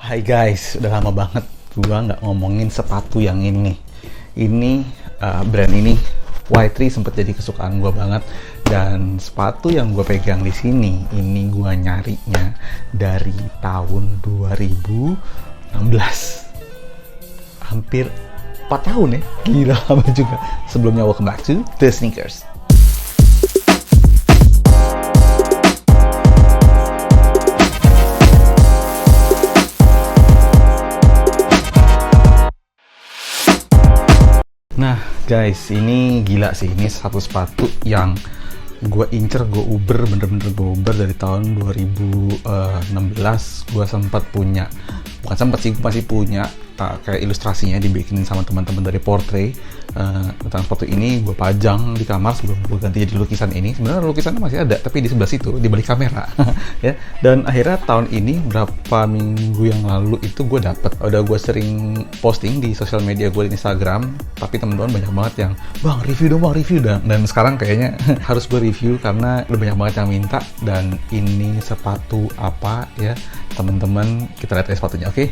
Hai guys, udah lama banget gua nggak ngomongin sepatu yang ini. Brand ini Y3 sempet jadi kesukaan gua banget, dan sepatu yang gua pegang di sini ini gua nyarinya dari tahun 2016. Hampir 4 tahun ya. Gila lama juga. Sebelumnya welcome back to The Sneakers. Nah guys, ini gila sih. Ini satu sepatu yang gue incer, gue uber, bener-bener gue uber dari tahun 2016. Gue sempat punya, bukan sempat sih, gue masih punya kayak ilustrasinya dibikinin sama teman-teman dari Portrait tentang sepatu ini. Gue pajang di kamar sebelum gue ganti jadi lukisan ini. Sebenarnya lukisannya masih ada, tapi di sebelah situ, di balik kamera. Ya. Dan akhirnya tahun ini, berapa minggu yang lalu itu gue dapet. Udah gue sering posting di sosial media gue di Instagram, tapi teman-teman banyak banget yang, bang review dong, bang review dong. Dan sekarang kayaknya harus gue review karena udah banyak banget yang minta. Dan ini sepatu apa ya teman-teman, kita lihat aja sepatunya, oke?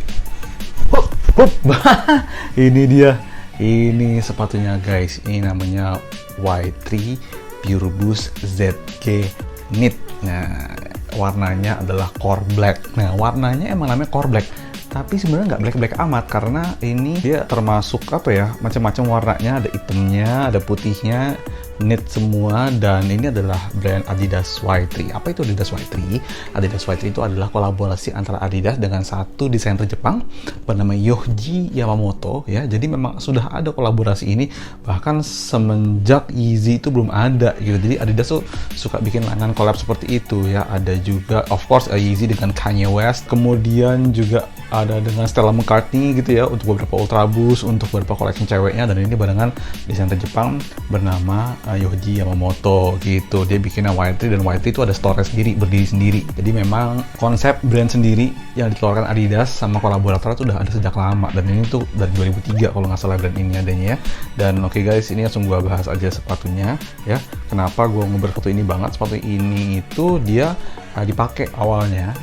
Ini dia, ini sepatunya guys. Ini namanya Y3 Pure Boost ZK Knit. Nah, warnanya adalah core black. Nah, warnanya emang namanya core black, tapi sebenarnya nggak black amat, karena ini dia termasuk apa ya, macam-macam warnanya. Ada hitamnya, ada putihnya, knit semua. Dan ini adalah brand Adidas Y3. Apa itu Adidas Y3? Adidas Y3 itu adalah kolaborasi antara Adidas dengan satu desainer Jepang bernama Yohji Yamamoto ya. Jadi memang sudah ada kolaborasi ini bahkan semenjak Yeezy itu belum ada gitu. Jadi Adidas tuh suka bikin layanan collab seperti itu ya. Ada juga of course Yeezy dengan Kanye West, kemudian juga ada dengan Stella McCartney gitu ya untuk beberapa Ultra Boost, untuk beberapa koleksi ceweknya. Dan ini barengan desainer Jepang bernama Yohji Yamamoto gitu. Dia bikinnya Y3, dan Y3 itu ada store sendiri, berdiri sendiri. Jadi memang konsep brand sendiri yang dikeluarkan Adidas sama kolaborator itu udah ada sejak lama. Dan ini tuh dari 2003 kalau nggak salah brand ini adanya ya. Dan oke guys, ini langsung gua bahas aja sepatunya ya. Kenapa gua ngobrol sepatu ini banget? Sepatu ini itu dia dipakai awalnya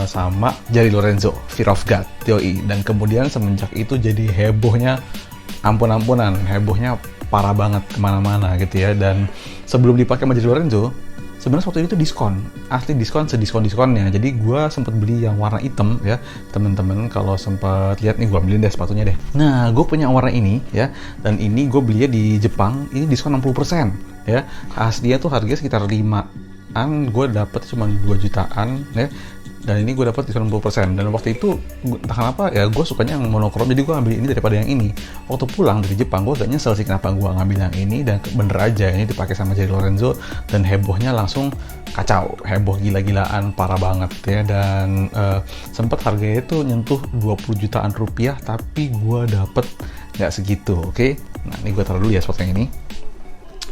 sama Jerry Lorenzo, Fear of God, Yoi. Dan kemudian semenjak itu jadi hebohnya ampun-ampunan, hebohnya parah banget kemana-mana gitu ya. Dan sebelum dipakai sama Jerry Lorenzo, sebenarnya sepatu ini tuh diskon, asli diskon, sediskon-diskonnya. Jadi gue sempet beli yang warna hitam ya, temen-temen kalau sempet lihat nih, gue beliin deh sepatunya deh. Nah, gue punya warna ini ya, dan ini gue belinya di Jepang, ini diskon 60% ya. Aslinya tuh harganya sekitar 5-an, gue dapet cuma 2 jutaan ya. Dan ini gue dapat diskon 60%. Dan waktu itu entah kenapa ya, gue sukanya yang monokrom, jadi gue ambil ini daripada yang ini. Waktu pulang dari Jepang, gue agak nyesel sih kenapa gue ngambil yang ini. Dan bener aja ini dipakai sama Jerry Lorenzo, dan hebohnya langsung kacau, heboh gila-gilaan, parah banget ya. Dan sempat harganya itu nyentuh 20 jutaan rupiah, tapi gue dapet nggak segitu, oke? Nah, ini gue taruh dulu ya sepatu yang ini.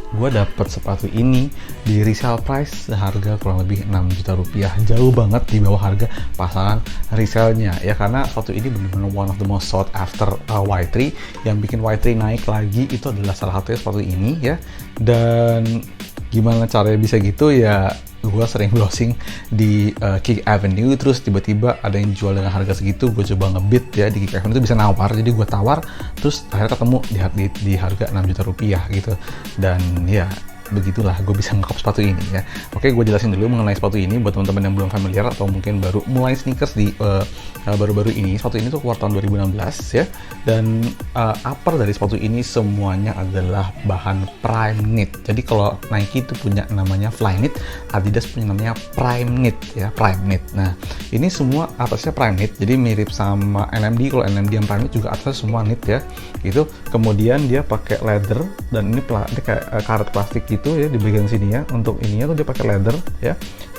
Gue dapet sepatu ini di resale price seharga kurang lebih 6 juta rupiah, jauh banget di bawah harga pasaran resellenya ya, karena sepatu ini benar-benar one of the most sought after Y3. Yang bikin Y3 naik lagi itu adalah salah satunya sepatu ini ya. Dan gimana caranya bisa gitu ya, gue sering browsing di Kick Avenue, terus tiba-tiba ada yang jual dengan harga segitu. Gue coba ngebid ya di Kick Avenue, itu bisa nawar, jadi gue tawar, terus akhirnya ketemu di harga 6 juta rupiah gitu. Dan ya begitulah gue bisa ngekop sepatu ini ya. Oke, gue jelasin dulu mengenai sepatu ini buat teman-teman yang belum familiar atau mungkin baru mulai sneakers di baru-baru ini. Sepatu ini tuh keluar tahun 2016 ya. Dan upper dari sepatu ini semuanya adalah bahan prime knit. Jadi kalau Nike itu punya namanya fly knit, Adidas punya namanya prime knit ya, prime knit. Nah, ini semua atasnya prime knit, jadi mirip sama NMD. Kalau NMD yang prime knit juga atasnya semua knit ya gitu. Kemudian dia pakai leather, dan ini kayak karet plastik gitu ya di bagian sini ya. Untuk ininya tuh dia pakai leather ya.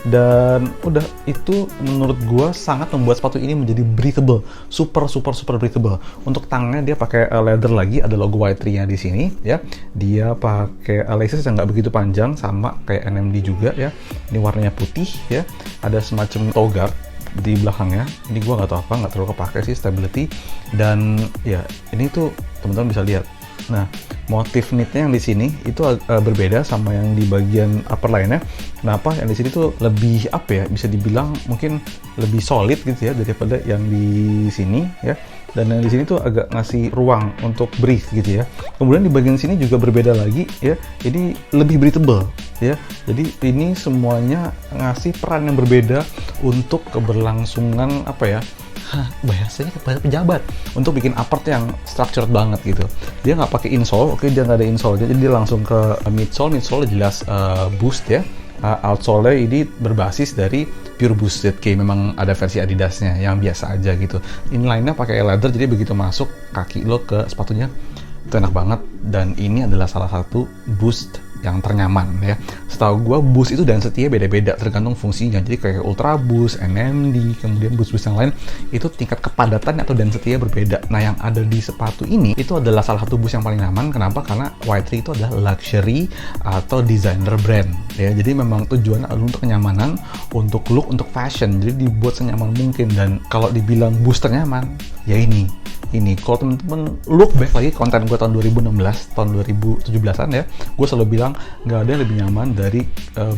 Dan udah itu menurut gua sangat membuat sepatu ini menjadi breathable, super breathable. Untuk tangannya dia pakai leather lagi, ada logo Y3-nya di sini ya. Dia pakai laces yang nggak begitu panjang sama kayak NMD juga ya. Ini warnanya putih ya. Ada semacam toe guard di belakangnya. Ini gua nggak tahu apa, nggak terlalu kepake sih, stability. Dan ya ini tuh teman-teman bisa lihat Nah, motif knitnya yang di sini itu berbeda sama yang di bagian upper lainnya. Kenapa? Yang di sini tuh lebih apa ya? Bisa dibilang mungkin lebih solid gitu ya daripada yang di sini ya. Dan yang di sini tuh agak ngasih ruang untuk breathe gitu ya. Kemudian di bagian sini juga berbeda lagi ya. Ini lebih breathable ya. Jadi ini semuanya ngasih peran yang berbeda untuk keberlangsungan apa ya? Bahasanya kepada pejabat untuk bikin apart yang structured banget gitu. Dia nggak pakai insole, oke, dia nggak ada insole, jadi dia langsung ke midsole jelas boost ya. Outsole ini berbasis dari Pure Boost ZK, memang ada versi Adidasnya yang biasa aja gitu. Inline-nya pakai leather, jadi begitu masuk kaki lo ke sepatunya itu enak banget. Dan ini adalah salah satu boost yang ternyaman ya. Setahu gue boost itu dan setia beda-beda tergantung fungsinya. Jadi kayak Ultra Boost, NMD, kemudian boost-boost yang lain itu tingkat kepadatan atau dan setia berbeda. Nah, yang ada di sepatu ini itu adalah salah satu boost yang paling nyaman. Kenapa? Karena Y3 itu adalah luxury atau designer brand ya. Jadi memang tujuannya adalah untuk kenyamanan, untuk look, untuk fashion. Jadi dibuat senyaman mungkin. Dan kalau dibilang boost ternyaman, ya ini kalau temen-temen look back lagi konten gue tahun 2016, tahun 2017an ya, gue selalu bilang nggak ada yang lebih nyaman dari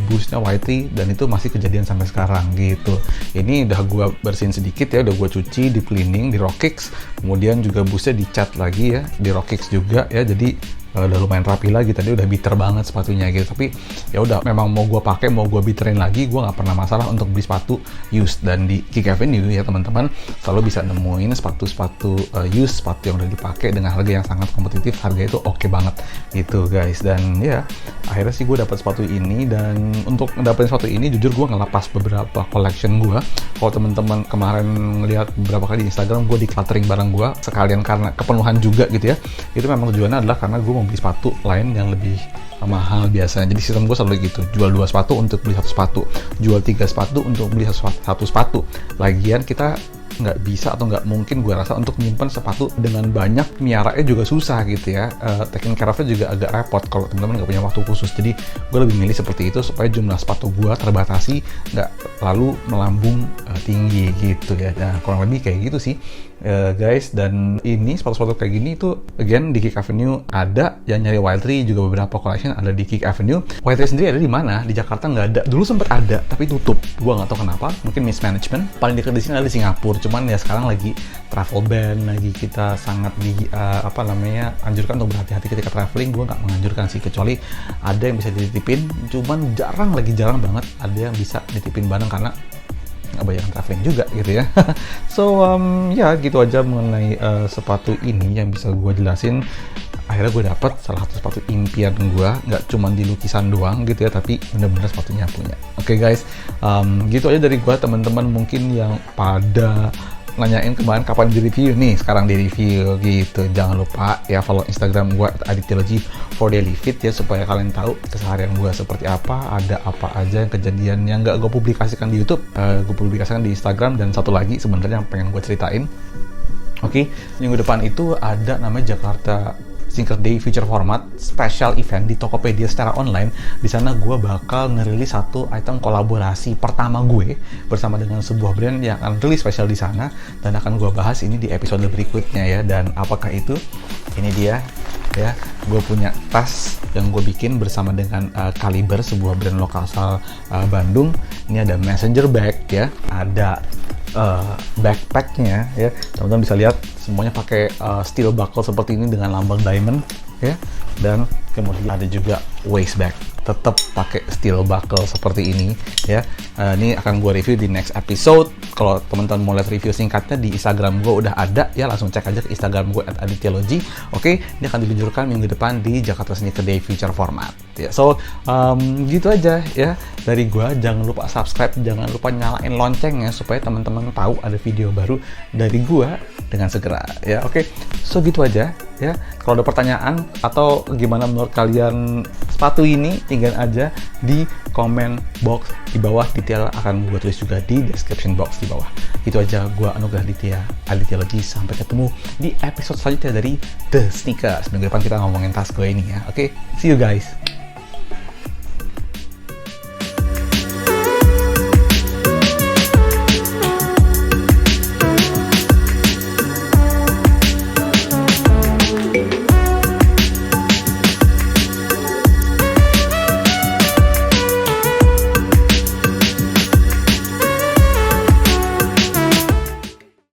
boostnya Y3, dan itu masih kejadian sampai sekarang gitu. Ini udah gue bersihin sedikit ya, udah gue cuci, di cleaning, di Rockix, kemudian juga boostnya dicat lagi ya, di Rockix juga ya, jadi udah lumayan rapi lagi. Tadi udah bitter banget sepatunya gitu, tapi ya udah, memang mau gue pakai, mau gue bitterin lagi, gue nggak pernah masalah untuk beli sepatu used. Dan di Kick Avenue ya teman-teman, selalu bisa nemuin sepatu-sepatu used, sepatu yang udah dipakai dengan harga yang sangat kompetitif. Harga itu oke banget gitu guys. Dan ya akhirnya sih gue dapat sepatu ini, dan untuk dapetin sepatu ini jujur gue ngelepas beberapa collection gue. Kalau teman-teman kemarin ngeliat beberapa kali di Instagram gue decluttering barang gue sekalian karena kepenuhan juga gitu ya, itu memang tujuannya adalah karena gue mau beli sepatu lain yang lebih mahal biasanya. Jadi sistem gue selalu gitu, jual 2 sepatu untuk beli 1 sepatu, jual 3 sepatu untuk beli satu sepatu. Lagian kita nggak bisa atau nggak mungkin gue rasa untuk nyimpen sepatu dengan banyak, miaranya juga susah gitu ya. Taking care of-nya juga agak repot kalau teman-teman nggak punya waktu khusus. Jadi gue lebih milih seperti itu supaya jumlah sepatu gue terbatasi, nggak lalu melambung tinggi gitu ya. Nah, kurang lebih kayak gitu sih guys. Dan ini sepatu-sepatu kayak gini tuh again di Kick Avenue ada. Yang nyari Y3 juga beberapa collection ada di Kick Avenue. Y3 sendiri ada di mana? Di Jakarta nggak ada. Dulu sempet ada tapi tutup. Gue nggak tahu kenapa. Mungkin mismanagement. Paling dekat di sini ada di Singapura. Cuman ya sekarang lagi travel ban, lagi kita sangat anjurkan untuk berhati-hati ketika traveling. Gue nggak menganjurkan sih, kecuali ada yang bisa dititipin. Cuman jarang banget ada yang bisa dititipin barang karena nggak banyak traveling juga gitu ya. So ya gitu aja mengenai sepatu ini yang bisa gue jelasin. Akhirnya gue dapet salah satu sepatu impian gue, nggak cuma di lukisan doang gitu ya, tapi bener-bener sepatunya punya. Oke guys, gitu aja dari gue. Teman-teman mungkin yang pada nanyain kemarin kapan di review, nih sekarang di review gitu. Jangan lupa ya follow Instagram gue @aditology for daily fit ya, supaya kalian tahu keseharian gue seperti apa, ada apa aja yang kejadian yang nggak gue publikasikan di YouTube, gue publikasikan di Instagram. Dan satu lagi sebenarnya yang pengen gue ceritain, oke, minggu depan itu ada namanya Jakarta Sneaker Day Future Format special event di Tokopedia secara online. Di sana gue bakal ngerilis satu item kolaborasi pertama gue bersama dengan sebuah brand yang akan rilis spesial di sana, dan akan gue bahas ini di episode berikutnya ya. Dan apakah itu? Ini dia ya, gue punya tas yang gue bikin bersama dengan Caliber, sebuah brand lokal asal Bandung. Ini ada messenger bag ya, ada backpacknya ya, teman-teman bisa lihat semuanya pakai steel buckle seperti ini dengan lambang diamond ya. Dan kemudian ada juga waist bag, tetap pakai steel buckle seperti ini ya. Ini akan gue review di next episode. Kalau teman-teman mau lihat review singkatnya di Instagram gue udah ada ya, langsung cek aja ke Instagram gue @aditology. Oke, ini akan diluncurkan minggu depan di Jakarta Sneaker Day Future Format ya. So gitu aja ya dari gue. Jangan lupa subscribe, jangan lupa nyalain loncengnya supaya teman-teman tahu ada video baru dari gue dengan segera ya. Oke, so gitu aja ya. Kalau ada pertanyaan atau gimana menurut kalian sepatu ini, tinggal aja di comment box di bawah. Detail akan gue tulis juga di description box di bawah. Itu aja, gue Anugrah Aditya. Sampai ketemu di episode selanjutnya dari The Sneakers. Minggu depan kita ngomongin tas gue ini ya. Oke, see you guys.